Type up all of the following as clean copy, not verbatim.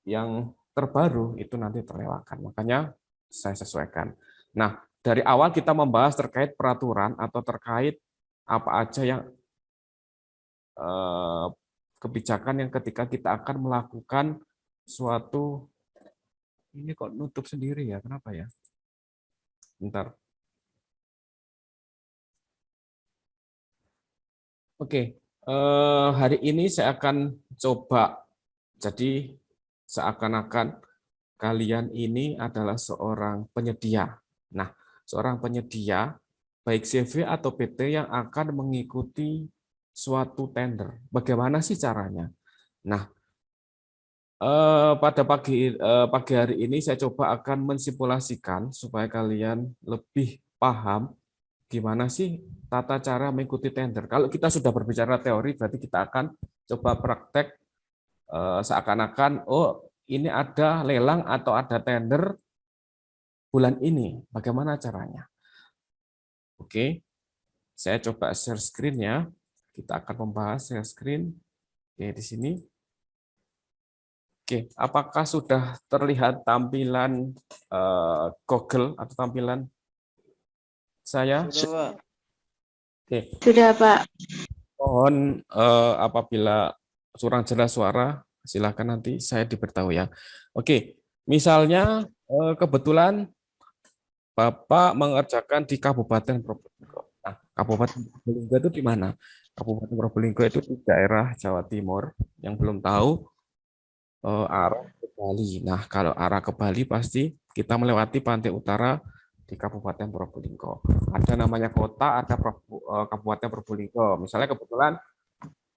yang terbaru itu nanti terlewatkan. Makanya saya sesuaikan. Nah, dari awal kita membahas terkait peraturan atau terkait apa aja yang eh, kebijakan yang ketika kita akan melakukan suatu. Ini kok nutup sendiri ya, kenapa ya? Bentar. Oke, hari ini saya akan coba, jadi seakan-akan kalian ini adalah seorang penyedia. Nah, seorang penyedia, baik CV atau PT yang akan mengikuti suatu tender. Bagaimana sih caranya? Nah, pada pagi hari ini saya coba akan mensimulasikan supaya kalian lebih paham gimana sih tata cara mengikuti tender. Kalau kita sudah berbicara teori, berarti kita akan coba praktek seakan-akan, oh ini ada lelang atau ada tender bulan ini. Bagaimana caranya? Oke, saya coba share screen ya. Kita akan membahas share screen. Oke, di sini. Oke, apakah sudah terlihat tampilan Google atau tampilan saya? Sudah, Pak. Oke, Sudah, Pak. mohon apabila kurang jelas suara, silakan nanti saya diberitahu ya. Oke, misalnya kebetulan Bapak mengerjakan di Kabupaten Probolinggo. Nah, Kabupaten Probolinggo itu di mana? Kabupaten Probolinggo itu di daerah Jawa Timur. Yang belum tahu arah ke Bali. Nah, kalau arah ke Bali pasti kita melewati pantai utara di Kabupaten Probolinggo. Ada namanya kota, ada Kabupaten Probolinggo. Misalnya kebetulan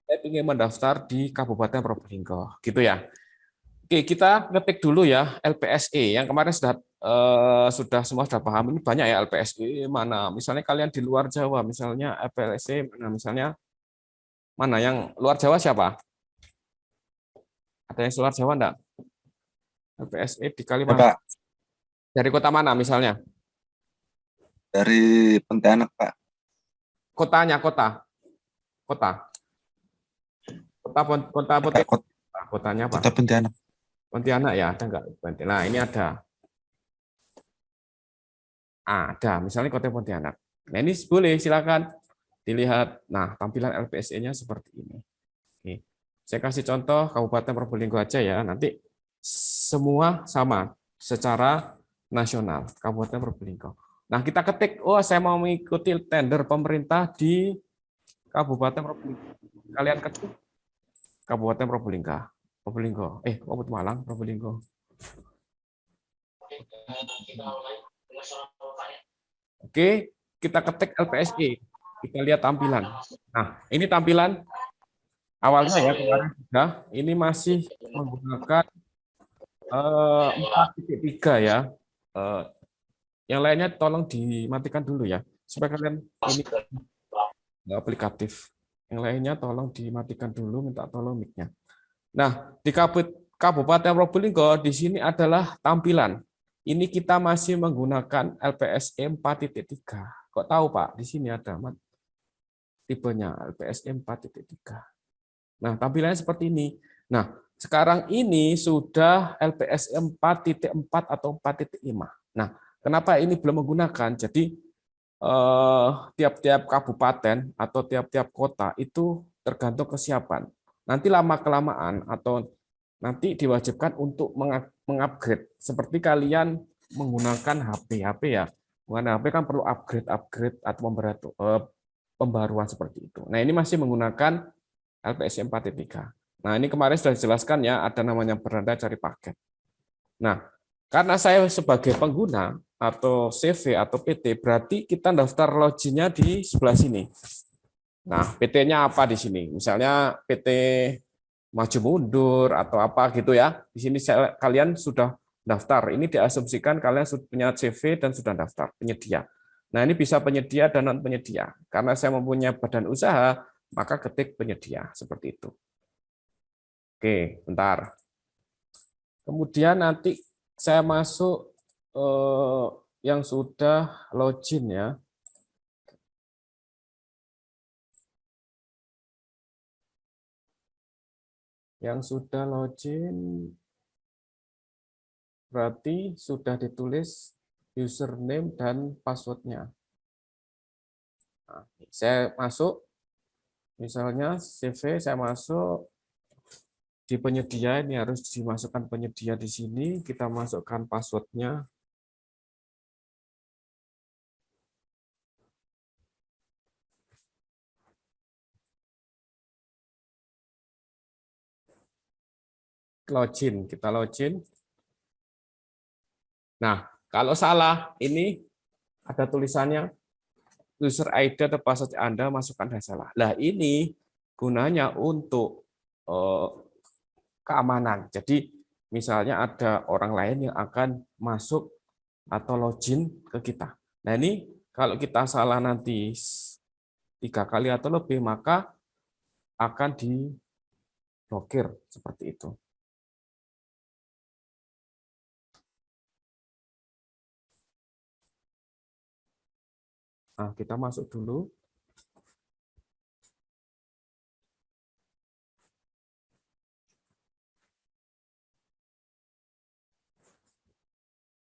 saya ingin mendaftar di Kabupaten Probolinggo, gitu ya. Oke, kita ngetik dulu ya LPSE yang kemarin sudah semua sudah paham. Ini banyak ya LPSE mana. Misalnya kalian di luar Jawa, misalnya LPSE mana, misalnya mana yang luar Jawa siapa? Ada yang luar Jawa enggak? LPSE di Ya, Kalimantan. Pak. Dari kota mana misalnya? Dari Pontianak, Pak. Kotanya kota, kota, kota Ya, Pak. Pontianak. Kotanya apa? Kota Pontianak. Pontianak ya, ada enggak? Nah, ini ada. Ada, misalnya kota Pontianak. Nah, ini boleh silakan dilihat. Nah, tampilan LPSE-nya seperti ini. Oke. Saya kasih contoh Kabupaten Probolinggo aja ya. Nanti semua sama secara nasional Kabupaten Probolinggo. Nah, kita ketik, oh saya mau mengikuti tender pemerintah di Kabupaten Probolinggo. Kalian ketik Kabupaten Probolinggo. Probolinggo. Kabupaten Malang, Probolinggo. Oke, kita ketik LPSI. Kita lihat tampilan. Nah, ini tampilan awalnya ya kemarin sudah. Ini masih menggunakan 4.3 ya. Eh, yang lainnya tolong dimatikan dulu ya, supaya kalian ini nggak aplikatif. Yang lainnya tolong dimatikan dulu, minta tolong mic-nya. Nah, di Kabupaten Probolinggo di sini adalah tampilan. Ini kita masih menggunakan LPSE 4.3. Kok tahu Pak? Di sini ada tipenya LPSE 4.3. Nah, tampilannya seperti ini. Nah, sekarang ini sudah LPSE 4.4 atau 4.5. Nah, kenapa ini belum menggunakan? Jadi tiap-tiap kabupaten atau tiap-tiap kota itu tergantung kesiapan. Nanti lama-kelamaan atau nanti diwajibkan untuk mengupgrade. Seperti kalian menggunakan HP ya. Menggunakan HP kan perlu upgrade atau pembaruan seperti itu. Nah, ini masih menggunakan LPSI 4.3. Nah, ini kemarin sudah dijelaskan ya, ada namanya beranda cari paket. Nah, karena saya sebagai pengguna atau CV atau PT, berarti kita daftar loginnya di sebelah sini. Nah, PT-nya apa di sini? Misalnya PT maju mundur atau apa gitu ya. Di sini kalian sudah daftar. Ini diasumsikan kalian sudah punya CV dan sudah daftar penyedia. Nah, ini bisa penyedia dan non penyedia. Karena saya mempunyai badan usaha, maka ketik penyedia seperti itu. Oke, bentar. Kemudian nanti saya masuk yang sudah login ya. Yang sudah login berarti sudah ditulis username dan passwordnya. Nah, saya masuk, misalnya CV, saya masuk di penyedia, ini harus dimasukkan penyedia di sini, kita masukkan passwordnya. Login, kita login. Nah, kalau salah, ini ada tulisannya user ID atau password Anda masukkan yang salah. Nah, ini gunanya untuk keamanan. Jadi, misalnya ada orang lain yang akan masuk atau login ke kita. Nah, ini kalau kita salah nanti 3 kali atau lebih, maka akan diblokir seperti itu. Nah, kita masuk dulu.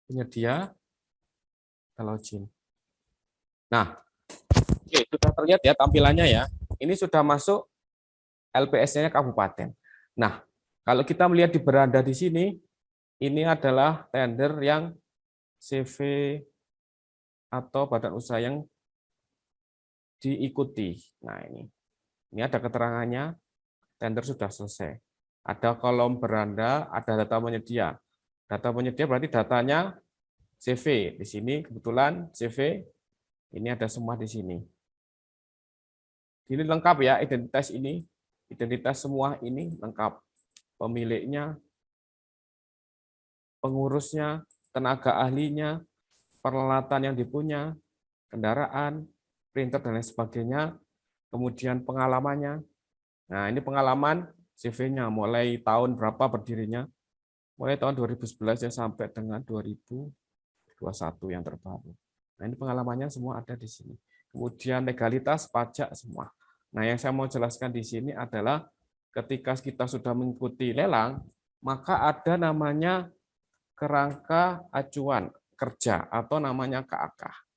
Penyedia, kita login. Nah, oke, sudah terlihat ya tampilannya ya. Ini sudah masuk LPS-nya kabupaten. Nah, kalau kita melihat di beranda di sini, ini adalah tender yang CV atau badan usaha yang diikuti. Nah, ini ada keterangannya, tender sudah selesai. Ada kolom beranda, ada data penyedia. Data penyedia berarti datanya CV. Di sini kebetulan CV ini ada semua di sini. Ini lengkap ya, identitas semua ini lengkap. Pemiliknya, pengurusnya, tenaga ahlinya, peralatan yang dipunya, kendaraan, printer dan lain sebagainya, kemudian pengalamannya. Nah, ini pengalaman CV-nya mulai tahun berapa berdirinya, mulai tahun 2011 ya sampai dengan 2021 yang terbaru. Nah, ini pengalamannya semua ada di sini. Kemudian legalitas pajak semua. Nah, yang saya mau jelaskan di sini adalah ketika kita sudah mengikuti lelang, maka ada namanya kerangka acuan kerja atau namanya KAK.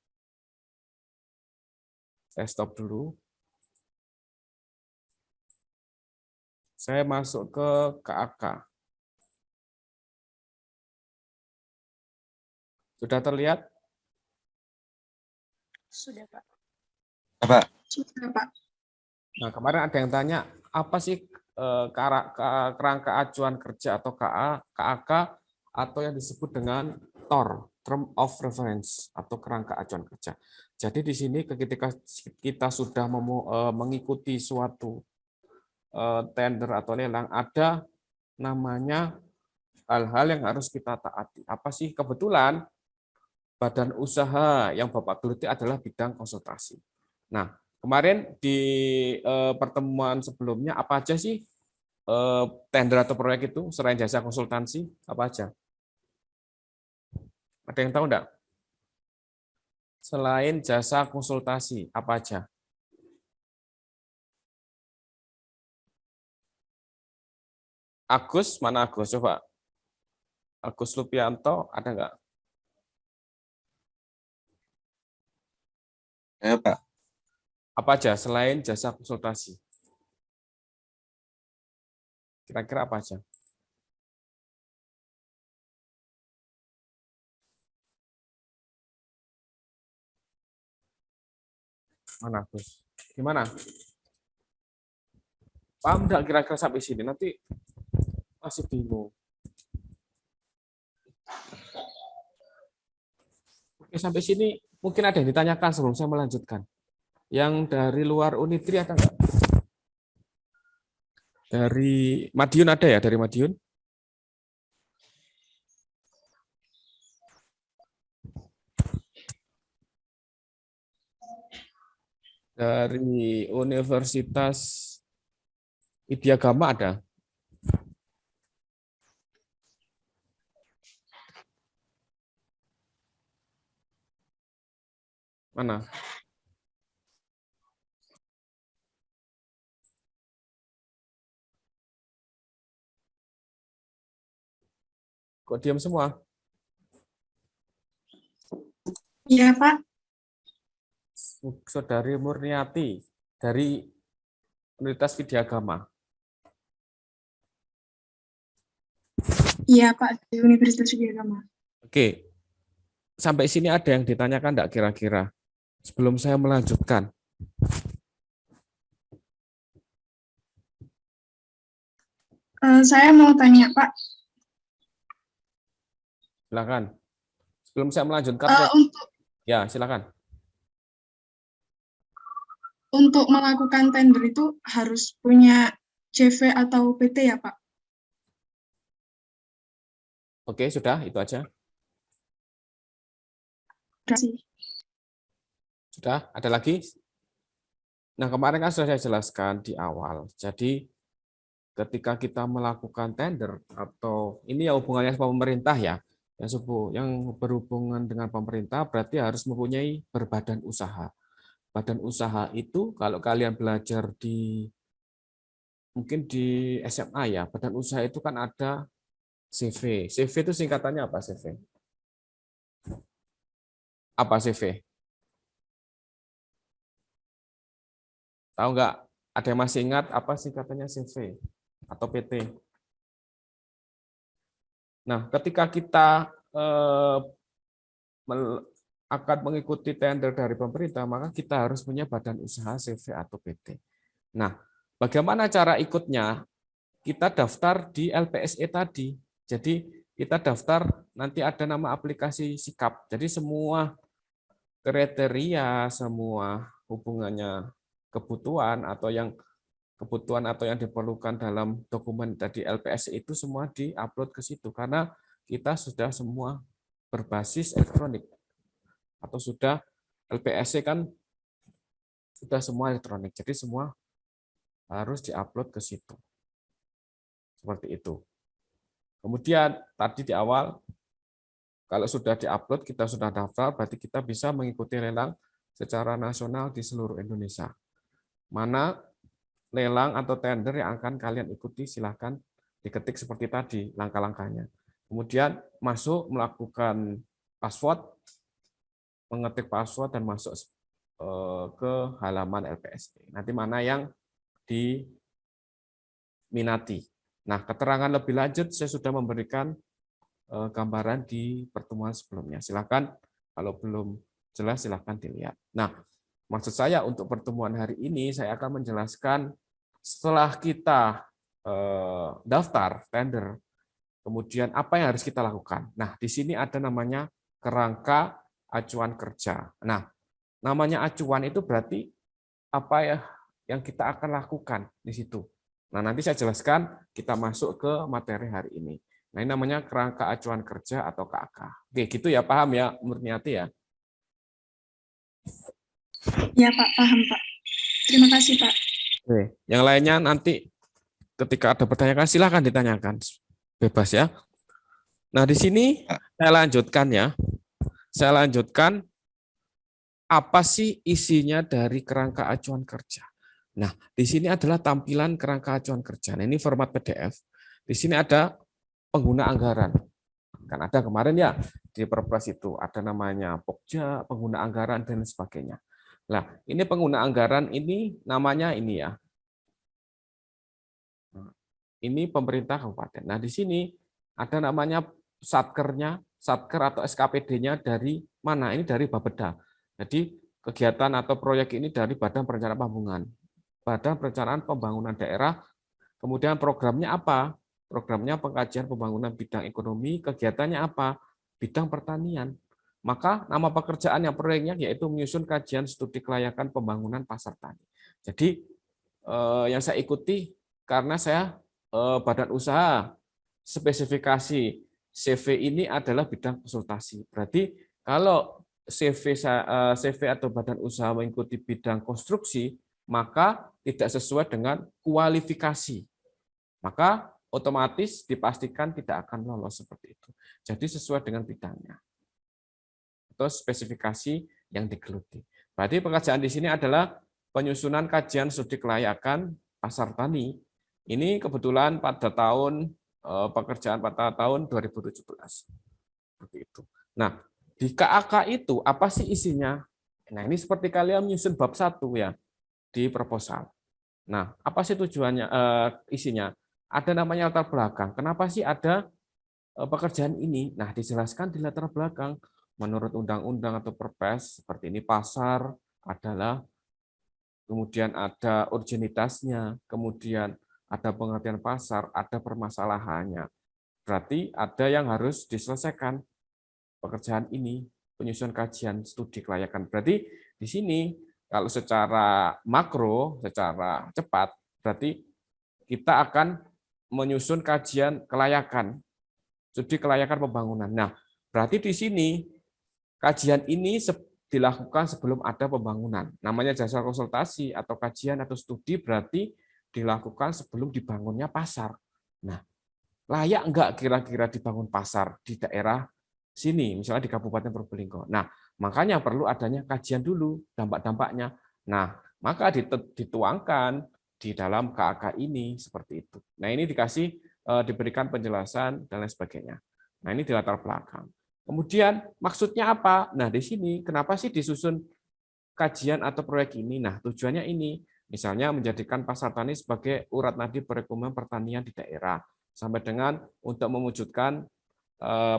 Saya stop dulu. Saya masuk ke KAK. Sudah terlihat? Sudah, Pak. Apa? Sudah, Pak. Nah, kemarin ada yang tanya, apa sih kerangka acuan kerja atau KAK atau yang disebut dengan TOR, Term of Reference atau kerangka acuan kerja. Jadi di sini ketika kita sudah mengikuti suatu tender atau lelang, ada namanya hal-hal yang harus kita taati. Apa sih? Kebetulan badan usaha yang Bapak geluti adalah bidang konsultasi. Nah, kemarin di pertemuan sebelumnya apa aja sih tender atau proyek itu selain jasa konsultansi apa aja? Ada yang tahu enggak? Selain jasa konsultasi apa aja? Agus, mana Agus? Coba. Agus Lupianto ada enggak? Ya, Pak. Apa aja selain jasa konsultasi? Kira-kira apa aja? Mana Gus? Gimana? Paham enggak kira-kira sampai sini? Nanti masih bingung. Oke, sampai sini mungkin ada yang ditanyakan sebelum saya melanjutkan. Yang dari luar Unitri ada enggak? Dari Madiun ada ya? Dari Madiun? Dari Universitas Widyagama ada? Mana? Kok diam semua? Iya, Pak. Saudari Murniati dari Universitas Widyagama. Iya, Pak, di Universitas Widyagama. Oke, sampai sini ada yang ditanyakan enggak kira-kira? Sebelum saya melanjutkan. Saya mau tanya, Pak. Silakan. Sebelum saya melanjutkan, Untuk ya silakan. melakukan tender itu harus punya CV atau PT ya, Pak? Oke, sudah, itu aja. Terima kasih. Sudah, ada lagi? Nah, kemarin kan sudah saya jelaskan di awal. Jadi, ketika kita melakukan tender, atau ini ya hubungannya sama pemerintah ya, yang berhubungan dengan pemerintah berarti harus mempunyai berbadan usaha. Badan usaha itu kalau kalian belajar mungkin di SMA ya, badan usaha itu kan ada CV. CV itu singkatannya apa CV? Apa CV? Tahu nggak? Ada yang masih ingat apa singkatannya CV atau PT? Nah, ketika kita akan mengikuti tender dari pemerintah, maka kita harus punya badan usaha CV atau PT. Nah, bagaimana cara ikutnya? Kita daftar di LPSE tadi. Jadi kita daftar, nanti ada nama aplikasi Sikap. Jadi semua kriteria, semua hubungannya kebutuhan atau yang diperlukan dalam dokumen tadi LPSE itu semua diupload ke situ karena kita sudah semua berbasis elektronik atau sudah LPSE kan sudah semua elektronik. Jadi semua harus diupload ke situ. Seperti itu. Kemudian tadi di awal, kalau sudah diupload, kita sudah daftar, berarti kita bisa mengikuti lelang secara nasional di seluruh Indonesia. Mana lelang atau tender yang akan kalian ikuti, silahkan diketik seperti tadi, langkah-langkahnya. Kemudian masuk, melakukan password, mengetik password, dan masuk ke halaman LPST. Nanti mana yang diminati. Nah, keterangan lebih lanjut saya sudah memberikan gambaran di pertemuan sebelumnya. Silakan kalau belum jelas silakan dilihat. Nah, maksud saya untuk pertemuan hari ini saya akan menjelaskan setelah kita daftar tender, kemudian apa yang harus kita lakukan. Nah, di sini ada namanya kerangka acuan kerja. Nah, namanya acuan itu berarti apa ya yang kita akan lakukan di situ. Nah, nanti saya jelaskan, kita masuk ke materi hari ini. Nah, ini namanya kerangka acuan kerja atau KAK. Oke, gitu ya, paham ya, Murniati ya? Ya, Pak, paham, Pak. Terima kasih, Pak. Oke. Yang lainnya nanti ketika ada pertanyaan, silakan ditanyakan. Bebas ya. Nah, di sini saya lanjutkan ya. Saya lanjutkan apa sih isinya dari kerangka acuan kerja. Nah, di sini adalah tampilan kerangka acuan kerja. Nah, ini format PDF. Di sini ada pengguna anggaran. Kan ada kemarin ya di Perpres itu ada namanya Pokja, pengguna anggaran dan sebagainya. Nah, ini pengguna anggaran ini namanya ini ya. Ini pemerintah kabupaten. Nah, di sini ada namanya satkernya, satker atau SKPD-nya dari mana? Ini dari Bapeda. Jadi kegiatan atau proyek ini dari Badan Perencanaan Pembangunan. Badan Perencanaan Pembangunan Daerah. Kemudian programnya apa? Programnya pengkajian pembangunan bidang ekonomi, kegiatannya apa? Bidang pertanian. Maka nama pekerjaan yang proyeknya yaitu menyusun kajian studi kelayakan pembangunan pasar tani. Jadi yang saya ikuti karena saya badan usaha, spesifikasi CV ini adalah bidang konsultasi. Berarti kalau CV atau badan usaha mengikuti bidang konstruksi, maka tidak sesuai dengan kualifikasi. Maka otomatis dipastikan tidak akan lolos seperti itu. Jadi sesuai dengan bidangnya. Atau spesifikasi yang digeluti. Berarti pekerjaan di sini adalah penyusunan kajian studi kelayakan pasar tani. Ini kebetulan pada pekerjaan pada tahun 2017. Seperti itu. Nah, Di KAK itu apa sih isinya? Nah, ini seperti kalian menyusun bab 1 ya di proposal. Nah, apa sih tujuannya, isinya? Ada namanya latar belakang. Kenapa sih ada pekerjaan ini? Nah, dijelaskan di latar belakang. Menurut undang-undang atau perpres, seperti ini pasar adalah, kemudian ada urgenitasnya, kemudian ada pengertian pasar, ada permasalahannya. Berarti ada yang harus diselesaikan pekerjaan ini, penyusunan kajian studi kelayakan. Berarti di sini kalau secara makro, secara cepat, berarti kita akan menyusun kajian kelayakan, studi kelayakan pembangunan. Nah, berarti di sini kajian ini dilakukan sebelum ada pembangunan. Namanya jasa konsultasi atau kajian atau studi berarti dilakukan sebelum dibangunnya pasar. Nah, layak enggak kira-kira dibangun pasar di daerah sini, misalnya di Kabupaten Probolinggo. Nah, makanya perlu adanya kajian dulu, dampak-dampaknya. Nah, maka dituangkan di dalam KAK ini, seperti itu. Nah, ini diberikan penjelasan, dan lain sebagainya. Nah, ini di latar belakang. Kemudian, maksudnya apa? Nah, di sini, kenapa sih disusun kajian atau proyek ini? Nah, tujuannya ini, misalnya menjadikan pasar tani sebagai urat nadi perekonomian pertanian di daerah, sampai dengan untuk mewujudkan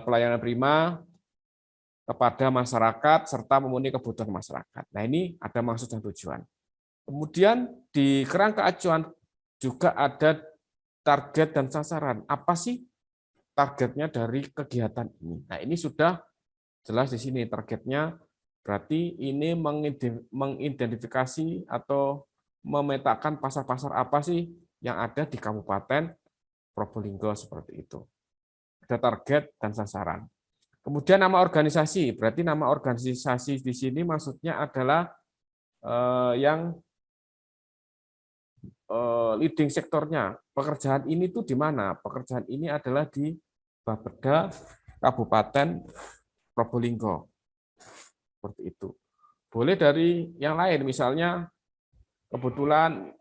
pelayanan prima kepada masyarakat serta memenuhi kebutuhan masyarakat. Nah, ini ada maksud dan tujuan. Kemudian di kerangka acuan juga ada target dan sasaran. Apa sih targetnya dari kegiatan ini? Nah, ini sudah jelas di sini targetnya. Berarti ini mengidentifikasi atau memetakan pasar-pasar apa sih yang ada di Kabupaten Probolinggo, seperti itu. Ada target dan sasaran. Kemudian nama organisasi, berarti nama organisasi di sini maksudnya adalah yang leading sektornya. Pekerjaan ini tuh di mana? Pekerjaan ini adalah di Bapeda Kabupaten Probolinggo. Seperti itu. Boleh dari yang lain, misalnya kebetulan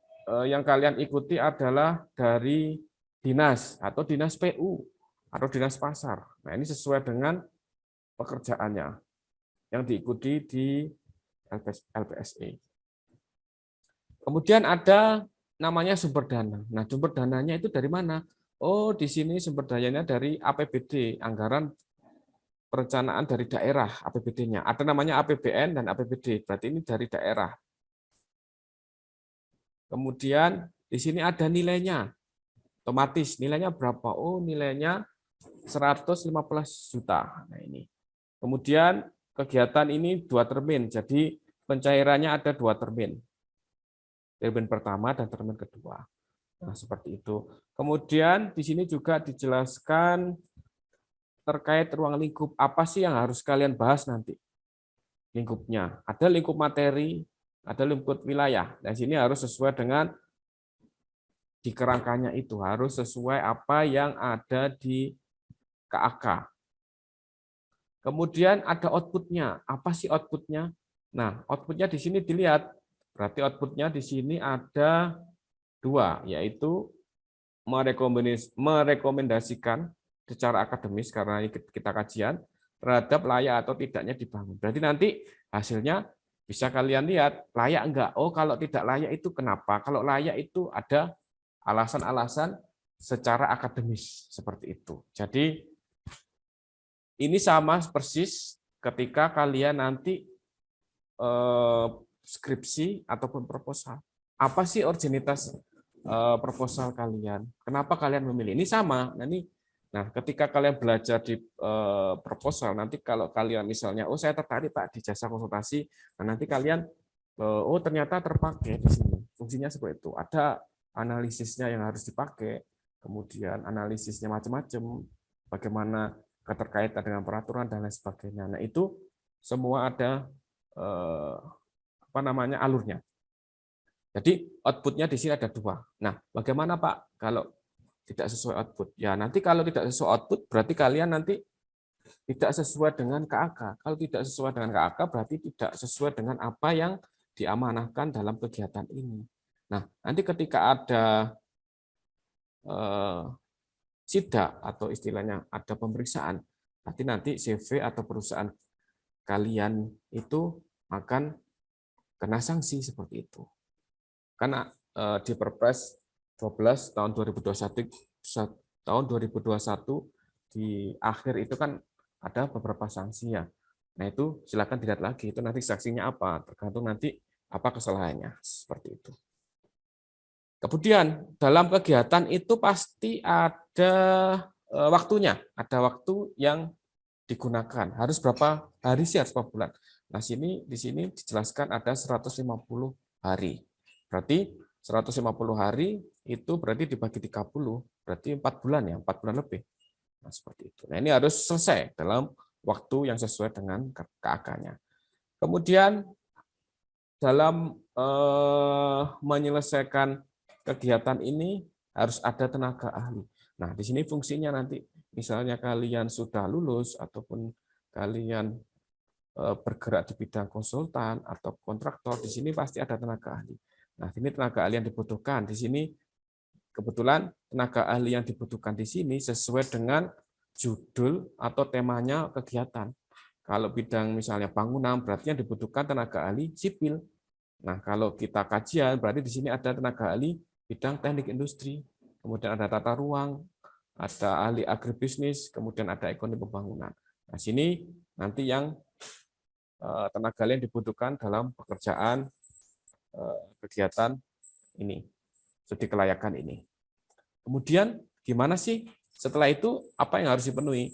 yang kalian ikuti adalah dari dinas atau dinas PU atau dinas pasar. Nah, ini sesuai dengan pekerjaannya yang diikuti di LPSE. Kemudian ada namanya sumber dana. Nah, sumber dananya itu dari mana? Oh, di sini sumber dananya dari APBD, anggaran perencanaan dari daerah, APBD-nya. Ada namanya APBN dan APBD, berarti ini dari daerah. Kemudian di sini ada nilainya. Otomatis nilainya berapa? Oh, nilainya 115 juta. Nah, ini. Kemudian kegiatan ini 2 termin, jadi pencairannya ada 2 termin. Termin pertama dan termin kedua. Nah, seperti itu. Kemudian di sini juga dijelaskan terkait ruang lingkup. Apa sih yang harus kalian bahas nanti? Lingkupnya. Ada lingkup materi, ada lingkup wilayah. Dan sini harus sesuai dengan di kerangkanya itu. Harus sesuai apa yang ada di KAK. Kemudian ada outputnya. Apa sih outputnya? Nah, outputnya di sini dilihat. Berarti outputnya di sini ada 2, yaitu merekomendasikan secara akademis, karena kita kajian, terhadap layak atau tidaknya dibangun. Berarti nanti hasilnya bisa kalian lihat, layak enggak? Oh, kalau tidak layak itu kenapa? Kalau layak itu ada alasan-alasan secara akademis, seperti itu. Jadi, ini sama persis ketika kalian nanti skripsi ataupun proposal. Apa sih originalitas proposal kalian? Kenapa kalian memilih? Ini sama. Nah, ketika kalian belajar di proposal, nanti kalau kalian misalnya, oh saya tertarik Pak di jasa konsultasi, nah nanti kalian, oh ternyata terpakai di sini. Fungsinya seperti itu. Ada analisisnya yang harus dipakai, kemudian analisisnya macam-macam, bagaimana keterkaitan dengan peraturan dan lain sebagainya. Nah, itu semua ada alurnya. Jadi outputnya di sini ada 2. Nah, bagaimana Pak kalau tidak sesuai output? Ya, nanti kalau tidak sesuai output berarti kalian nanti tidak sesuai dengan KAK. Kalau tidak sesuai dengan KAK berarti tidak sesuai dengan apa yang diamanahkan dalam kegiatan ini. Nah, nanti ketika ada sidak atau istilahnya ada pemeriksaan, nanti CV atau perusahaan kalian itu akan kena sanksi seperti itu. Karena di Perpres 12 tahun 2021 di akhir itu kan ada beberapa sanksi ya. Nah, itu silakan dilihat lagi itu nanti sanksinya apa, tergantung nanti apa kesalahannya seperti itu. Kemudian dalam kegiatan itu pasti ada waktunya, ada waktu yang digunakan. Harus berapa hari sih, harus berapa bulan. Nah, di sini dijelaskan ada 150 hari. Berarti 150 hari itu berarti dibagi 30, berarti 4 bulan ya, 4 bulan lebih. Nah, seperti itu. Nah, ini harus selesai dalam waktu yang sesuai dengan KAK-nya. Kemudian dalam menyelesaikan kegiatan ini harus ada tenaga ahli. Nah, di sini fungsinya nanti misalnya kalian sudah lulus ataupun kalian bergerak di bidang konsultan atau kontraktor, di sini pasti ada tenaga ahli. Nah, ini tenaga ahli yang dibutuhkan. Di sini kebetulan tenaga ahli yang dibutuhkan di sini sesuai dengan judul atau temanya kegiatan. Kalau bidang misalnya bangunan, berarti yang dibutuhkan tenaga ahli sipil. Nah, kalau kita kajian, berarti di sini ada tenaga ahli bidang teknik industri, kemudian ada tata ruang, ada ahli agribisnis, kemudian ada ekonomi pembangunan. Nah, sini nanti yang tenaga ahli yang dibutuhkan dalam pekerjaan kegiatan ini, studi kelayakan ini. Kemudian gimana sih setelah itu apa yang harus dipenuhi?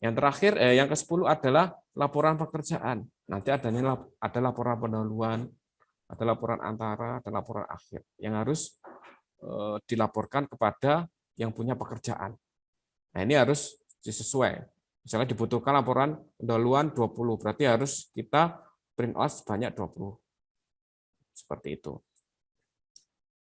Yang terakhir, yang ke-10 adalah laporan pekerjaan. Nanti ada laporan pendahuluan, ada laporan antara, ada laporan akhir yang harus dilaporkan kepada yang punya pekerjaan. Nah, ini harus disesuai. Misalnya dibutuhkan laporan pendahuluan 20, berarti harus kita print out sebanyak 20. Seperti itu.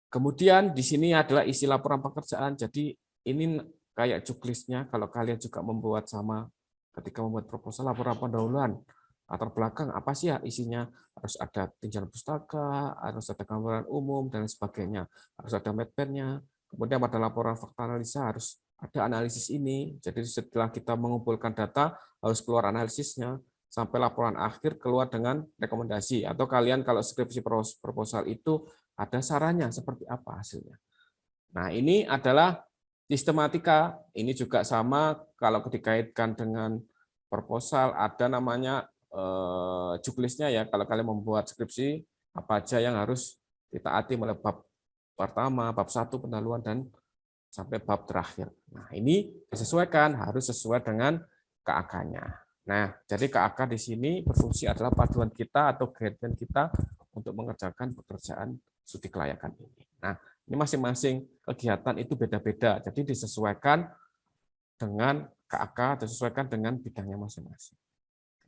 Kemudian di sini adalah isi laporan pekerjaan. Jadi ini kayak checklist-nya kalau kalian juga membuat sama ketika membuat proposal laporan pendahuluan. Latar belakang apa sih ya isinya? Harus ada tinjauan pustaka, harus ada gambaran umum dan sebagainya. Harus ada mapnya. Kemudian pada laporan fakta analisa harus ada analisis ini. Jadi setelah kita mengumpulkan data harus keluar analisisnya sampai laporan akhir keluar dengan rekomendasi. Atau kalian kalau skripsi proposal itu ada sarannya seperti apa hasilnya. Nah, ini adalah sistematika. Ini juga sama kalau dikaitkan dengan proposal ada namanya checklist-nya ya. Kalau kalian membuat skripsi apa aja yang harus ditaati mulai bab pertama, bab 1 pendahuluan dan sampai bab terakhir. Nah, ini disesuaikan harus sesuai dengan KAK-nya. Nah, jadi KAK di sini berfungsi adalah paduan kita atau guideline kita untuk mengerjakan pekerjaan studi kelayakan ini. Nah, ini masing-masing kegiatan itu beda-beda, jadi disesuaikan dengan KAK, disesuaikan dengan bidangnya masing-masing.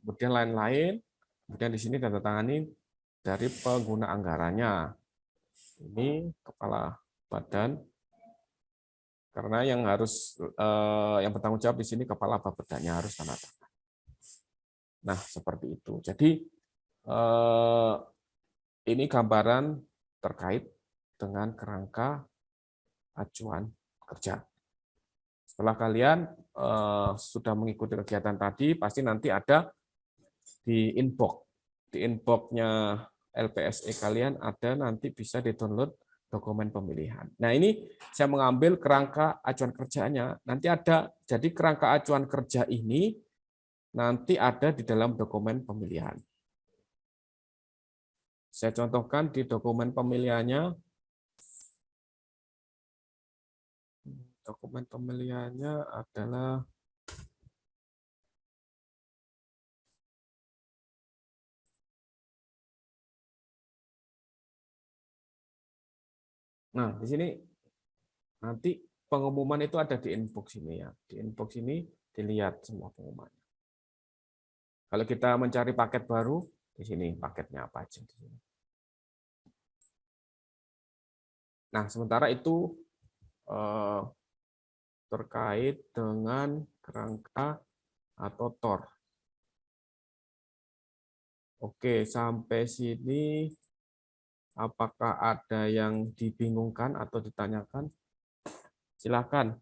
Kemudian lain-lain, kemudian di sini tanda tangani dari pengguna anggarannya. Ini kepala badan, karena yang harus yang bertanggung jawab di sini kepala bapedanya harus tanda tangan. Nah, seperti itu. Jadi ini gambaran terkait dengan kerangka acuan kerja. Setelah kalian sudah mengikuti kegiatan tadi, pasti nanti ada di inbox. Di inbox-nya LPSE kalian ada nanti bisa di-download dokumen pemilihan. Nah, ini saya mengambil kerangka acuan kerjanya. Nanti ada, jadi kerangka acuan kerja ini nanti ada di dalam dokumen pemilihan. Saya contohkan di dokumen pemilihannya. Dokumen pemilihannya adalah nah, di sini nanti pengumuman itu ada di inbox ini ya. Di inbox ini dilihat semua pengumumannya. Kalau kita mencari paket baru, di sini paketnya apa aja di sini. Nah, sementara itu terkait dengan kerangka atau TOR. Oke, sampai sini apakah ada yang dibingungkan atau ditanyakan? Silakan.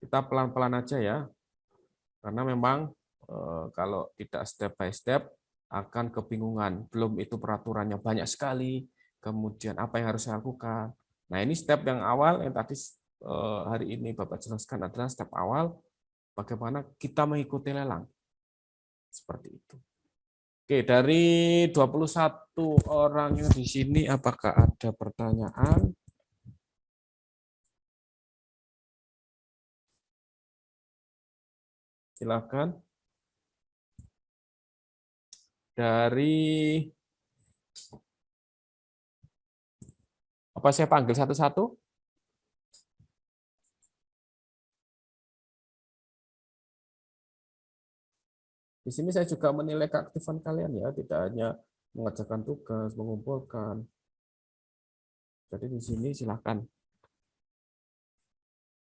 Kita pelan-pelan aja ya. Karena memang kalau tidak step by step akan kebingungan. Belum itu peraturannya banyak sekali, kemudian apa yang harus saya lakukan. Nah, ini step yang awal yang tadi hari ini Bapak jelaskan adalah step awal bagaimana kita mengikuti lelang. Seperti itu. Oke, dari 21 orang yang di sini apakah ada pertanyaan? Silakan. Dari apa saya panggil satu-satu? Di sini saya juga menilai keaktifan kalian ya, tidak hanya mengerjakan tugas, mengumpulkan. Jadi di sini silakan.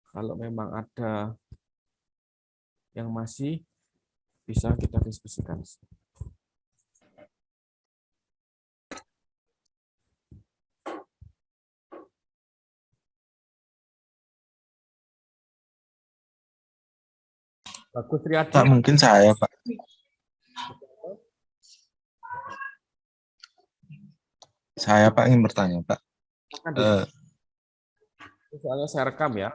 Kalau memang ada yang masih bisa kita diskusikan. Bagus Riyadi. Pak, mungkin saya, Pak. Saya, Pak, ingin bertanya, Pak. Soalnya saya rekam ya.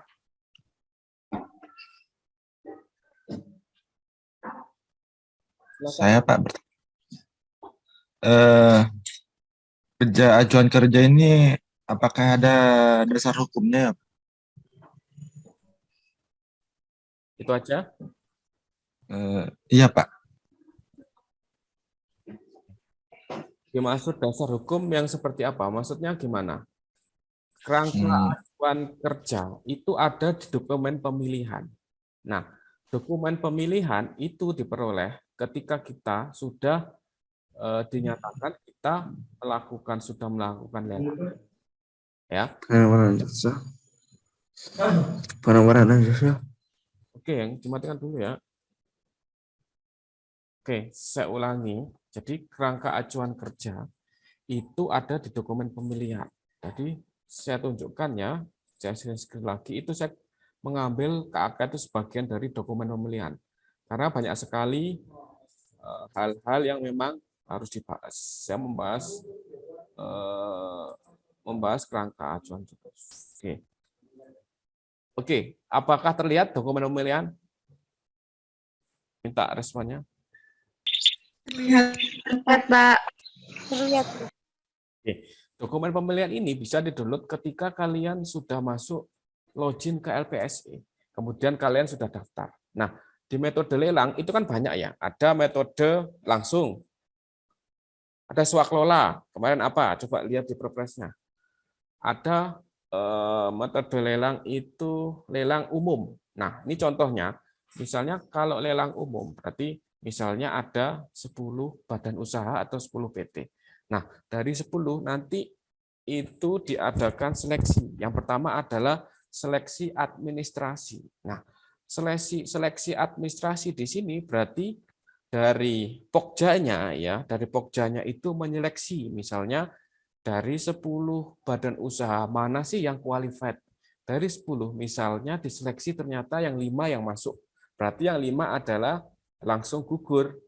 Saya, Pak, ajuan kerja ini apakah ada dasar hukumnya? Itu aja. Iya, Pak. Dimaksud dasar hukum yang seperti apa? Maksudnya gimana? Kerangka ajuan kerja itu ada di dokumen pemilihan. Nah, dokumen pemilihan itu diperoleh ketika kita sudah dinyatakan kita sudah melakukan lelang. Ya. Oke, yang dimatikan dulu ya. Oke, saya ulangi. Jadi kerangka acuan kerja itu ada di dokumen pemilihan. Jadi saya tunjukkan ya, saya sekali lagi itu saya mengambil KAK itu sebagian dari dokumen pemilihan. Karena banyak sekali hal-hal yang memang harus dibahas. Saya membahas kerangka acuan juga. Oke, apakah terlihat dokumen pemilihan? Minta responnya. Terlihat. Pak. Terlihat. Oke. Dokumen pemilihan ini bisa di-download ketika kalian sudah masuk login ke LPSE. Kemudian kalian sudah daftar. Nah, di metode lelang itu kan banyak ya. Ada metode langsung. Ada swaklola. Kemarin apa? Coba lihat di Perpresnya. Ada metode lelang itu lelang umum. Nah, ini contohnya. Misalnya kalau lelang umum, berarti misalnya ada 10 badan usaha atau 10 PT. Nah, dari 10 nanti itu diadakan seleksi. Yang pertama adalah seleksi administrasi. Nah, seleksi administrasi di sini berarti dari Pokjanya ya, dari Pokjanya itu menyeleksi misalnya dari 10 badan usaha mana sih yang qualified? Dari 10 misalnya diseleksi ternyata yang 5 yang masuk. Berarti yang 5 adalah langsung gugur.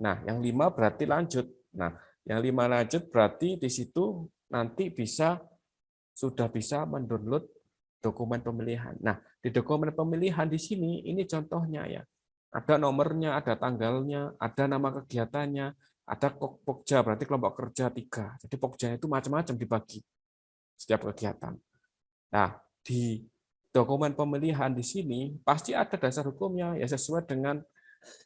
Nah, yang 5 berarti lanjut. Nah, yang 5 lanjut berarti di situ nanti sudah bisa mendownload dokumen pemilihan. Nah, di dokumen pemilihan di sini ini contohnya ya. Ada nomornya, ada tanggalnya, ada nama kegiatannya, ada Pokja berarti kelompok kerja 3. Jadi Pokja itu macam-macam dibagi setiap kegiatan. Nah, di dokumen pemilihan di sini pasti ada dasar hukumnya ya sesuai dengan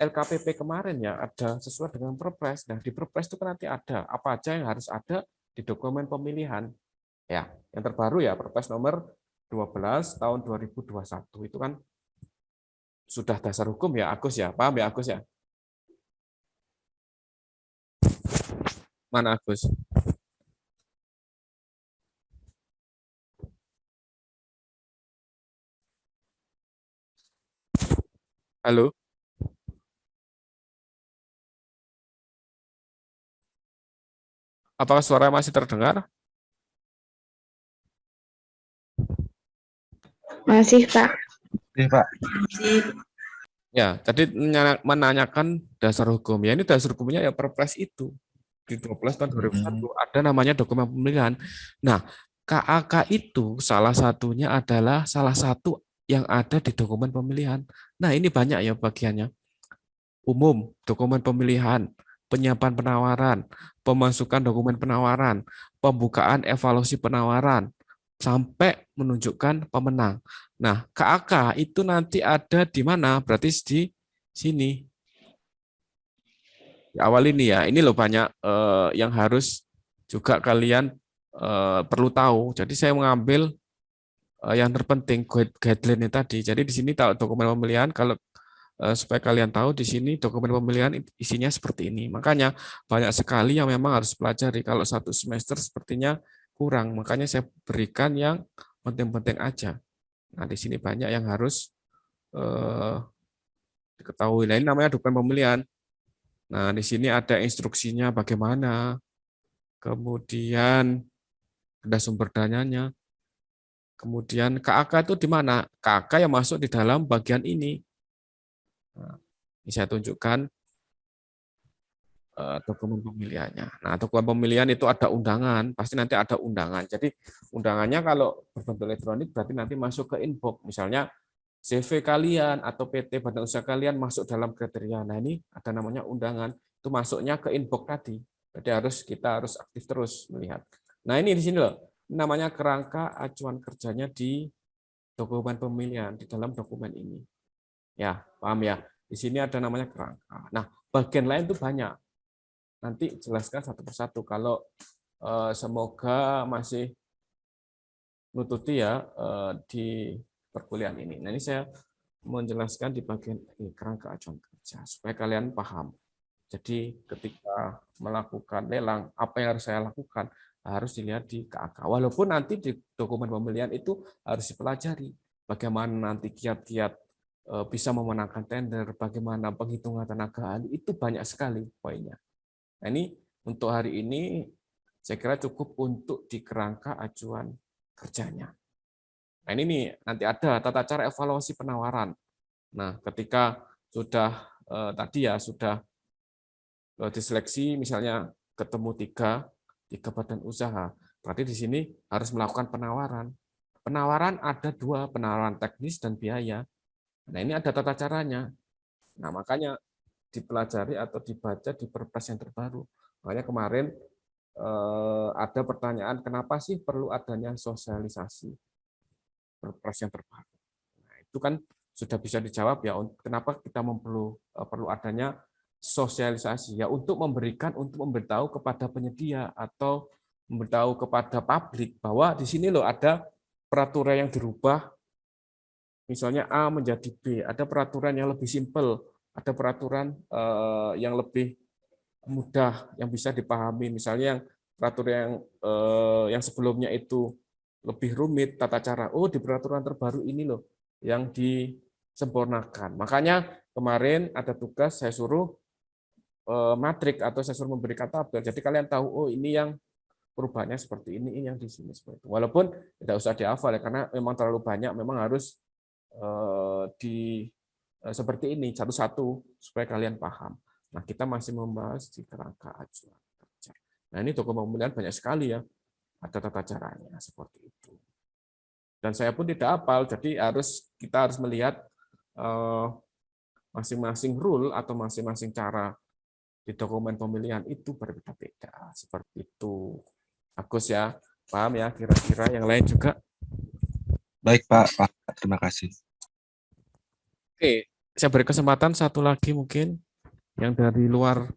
LKPP kemarin ya, ada sesuai dengan Perpres. Nah, di Perpres itu kan nanti ada apa aja yang harus ada di dokumen pemilihan. Ya, yang terbaru ya Perpres nomor 12 tahun 2021 itu kan sudah dasar hukum ya Agus ya. Paham ya Agus ya? Mana Agus? Halo? Apakah suara masih terdengar? Masih, Pak. Iya, Pak. Ya, jadi menanyakan dasar hukum. Ya, ini dasar hukumnya ya Perpres itu. Di 12 tahun 2001 ada namanya dokumen pemilihan. Nah, KAK itu salah satunya adalah salah satu yang ada di dokumen pemilihan. Nah, ini banyak ya bagiannya. Umum, dokumen pemilihan, penyiapan penawaran, pemasukan dokumen penawaran, pembukaan evaluasi penawaran, sampai menunjukkan pemenang. Nah, KAK itu nanti ada di mana? Berarti di sini. Di awal ini ya, ini loh banyak yang harus juga kalian perlu tahu. Jadi saya mengambil yang terpenting guideline tadi. Jadi di sini tahu dokumen pemilihan kalau supaya kalian tahu di sini dokumen pemilihan isinya seperti ini. Makanya banyak sekali yang memang harus pelajari. Kalau satu semester sepertinya kurang. Makanya saya berikan yang penting-penting aja. Nah, di sini banyak yang harus diketahui. Nah, ini namanya dokumen pemilihan. Nah, di sini ada instruksinya bagaimana, kemudian ada sumber dananya, kemudian KAK itu di mana? KAK yang masuk di dalam bagian ini. Nah, ini saya tunjukkan dokumen pemilihannya. Nah, dokumen pemilihan itu ada undangan, pasti nanti ada undangan. Jadi undangannya kalau berbentuk elektronik berarti nanti masuk ke inbox. Misalnya CV kalian atau PT badan usaha kalian masuk dalam kriteria. Nah, ini ada namanya undangan, itu masuknya ke inbox tadi. Jadi kita harus aktif terus melihat. Nah, ini di sini loh. Ini namanya kerangka acuan kerjanya di dokumen pemilihan di dalam dokumen ini. Ya, paham ya? Di sini ada namanya kerangka. Nah, bagian lain itu banyak. Nanti jelaskan satu persatu. Kalau semoga masih nututi ya di perkuliahan ini. Nah, ini saya menjelaskan di bagian ini, kerangka acuan kerja, supaya kalian paham. Jadi ketika melakukan lelang, apa yang harus saya lakukan? Harus dilihat di KAK. Walaupun nanti di dokumen pemilihan itu harus dipelajari. Bagaimana nanti kiat-kiat bisa memenangkan tender, bagaimana penghitungan tenaga ahli, itu banyak sekali poinnya. Nah, ini untuk hari ini saya kira cukup untuk di kerangka acuan kerjanya. Nah, ini nih, nanti ada tata cara evaluasi penawaran. Nah, ketika sudah tadi ya sudah diseleksi, misalnya ketemu tiga badan usaha, berarti di sini harus melakukan penawaran. Penawaran ada dua, penawaran teknis dan biaya. Nah, ini ada tata caranya. Nah, makanya dipelajari atau dibaca di Perpres yang terbaru. Makanya kemarin ada pertanyaan, kenapa sih perlu adanya sosialisasi Perpres yang terbaru. Nah, itu kan sudah bisa dijawab ya, kenapa kita perlu adanya sosialisasi ya, untuk memberitahu kepada penyedia atau memberitahu kepada publik bahwa di sini loh ada peraturan yang dirubah, misalnya A menjadi B, ada peraturan yang lebih simpel, ada peraturan yang lebih mudah yang bisa dipahami, misalnya yang peraturan yang sebelumnya itu lebih rumit tata cara. Oh, di peraturan terbaru ini loh yang disempurnakan. Makanya kemarin ada tugas saya suruh matrik atau saya suruh memberikan tabel. Jadi kalian tahu, oh ini yang perubahannya seperti ini yang di sini seperti itu. Walaupun tidak usah dihafal ya, karena memang terlalu banyak, memang harus seperti ini satu-satu supaya kalian paham. Nah, kita masih membahas di kerangka acuan kerja. Nah, ini dokumen pemilihan banyak sekali ya. Ada tata caranya seperti itu. Dan saya pun tidak hafal, jadi kita harus melihat masing-masing rule atau masing-masing cara di dokumen pemilihan itu berbeda-beda. Seperti itu. Agus ya, paham ya kira-kira, yang lain juga? Baik Pak, terima kasih. Oke, saya beri kesempatan satu lagi mungkin yang dari luar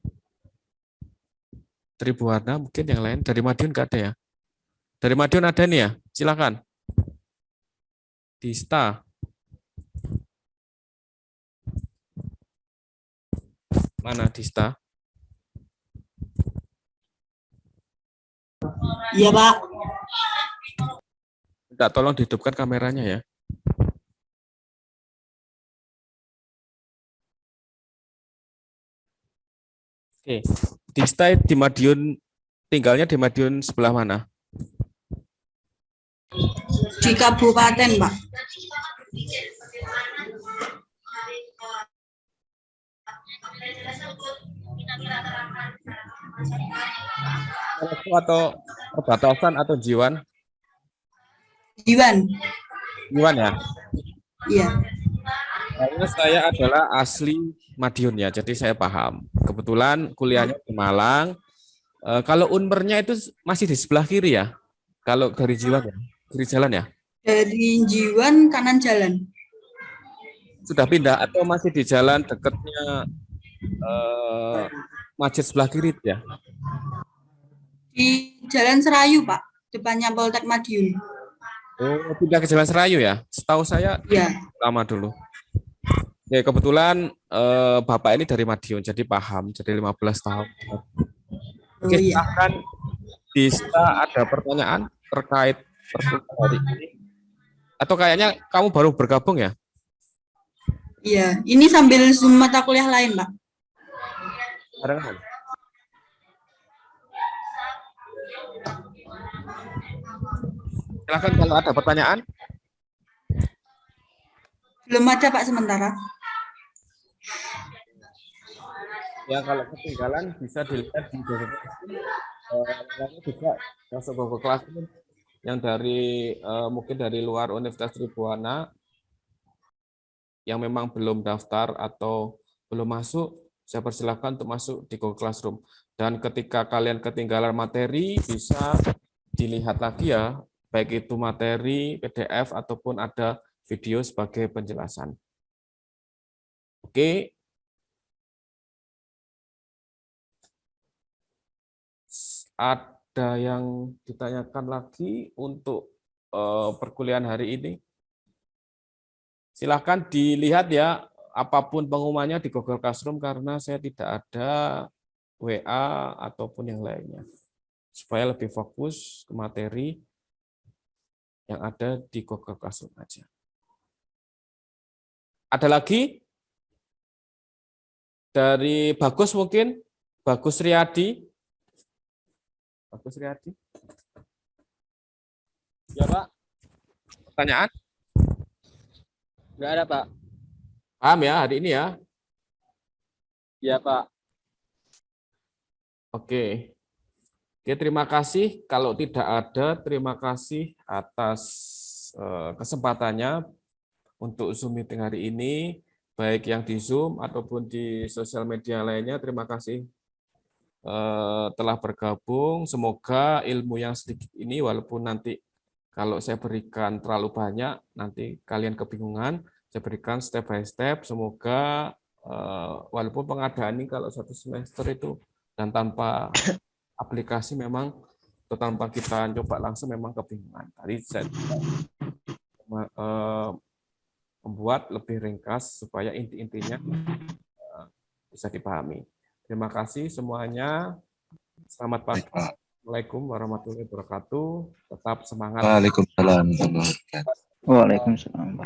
Tribuana, mungkin yang lain. Dari Madiun nggak ada ya? Dari Madiun ada nih ya, silakan. Dista. Mana Dista? Iya, Pak. Minta tolong dihidupkan kameranya ya. Oke, Dista di Madiun, tinggalnya di Madiun sebelah mana? Di kabupaten, Pak. Atau perbatasan atau Jiwan? Jiwan. Jiwan ya. Iya. Karena saya adalah asli Madiun ya, jadi saya paham. Kebetulan kuliahnya di Malang. Kalau Unmernya itu masih di sebelah kiri ya? Kalau dari Jiwan ya? Kiri jalan ya? Dari Jiwan kanan jalan. Sudah pindah atau masih di jalan dekatnya masjid sebelah kiri ya? Di Jalan Serayu, Pak. Depannya Poltek Madiun. Oh, pindah ke Jalan Serayu ya? Setahu saya Iya. lama dulu. Ya, kebetulan Bapak ini dari Madiun, jadi paham, jadi 15 tahun. Oh Oke, iya. silahkan bisa ada pertanyaan terkait pertemuan hari ini. Atau kayaknya kamu baru bergabung ya? Iya. Ini sambil Zoom mata kuliah lain, Pak. Barengan. Silahkan kalau ada pertanyaan. Belum ada, Pak, sementara. Ya, kalau ketinggalan bisa dilihat di Google Classroom. Juga masuk Google Classroom yang dari mungkin dari luar Universitas Tribhuwana yang memang belum daftar atau belum masuk, saya persilahkan untuk masuk di Google Classroom. Dan ketika kalian ketinggalan materi, bisa dilihat lagi ya, baik itu materi, PDF, ataupun ada video sebagai penjelasan. Oke. Ada yang ditanyakan lagi untuk perkuliahan hari ini? Silahkan dilihat ya, apapun pengumumannya di Google Classroom karena saya tidak ada WA ataupun yang lainnya. Supaya lebih fokus ke materi yang ada di Google Classroom aja. Ada lagi? Dari Bagus mungkin? Bagus Riyadi? Bagus Riyadi? Ya Pak? Pertanyaan? Enggak ada, Pak. Paham ya hari ini ya? Iya, Pak. Oke. Oke, terima kasih. Kalau tidak ada, terima kasih atas kesempatannya untuk Zoom meeting hari ini, baik yang di Zoom ataupun di sosial media lainnya. Terima kasih telah bergabung. Semoga ilmu yang sedikit ini, walaupun nanti kalau saya berikan terlalu banyak, nanti kalian kebingungan. Saya berikan step by step. Semoga walaupun pengadaan ini kalau satu semester itu dan tanpa aplikasi memang atau tanpa kita coba langsung memang kebingungan. Tadi saya membuat lebih ringkas supaya inti-intinya bisa dipahami. Terima kasih semuanya. Selamat pagi. Assalamualaikum warahmatullahi wabarakatuh. Tetap semangat. Waalaikumsalam. Waalaikumsalam.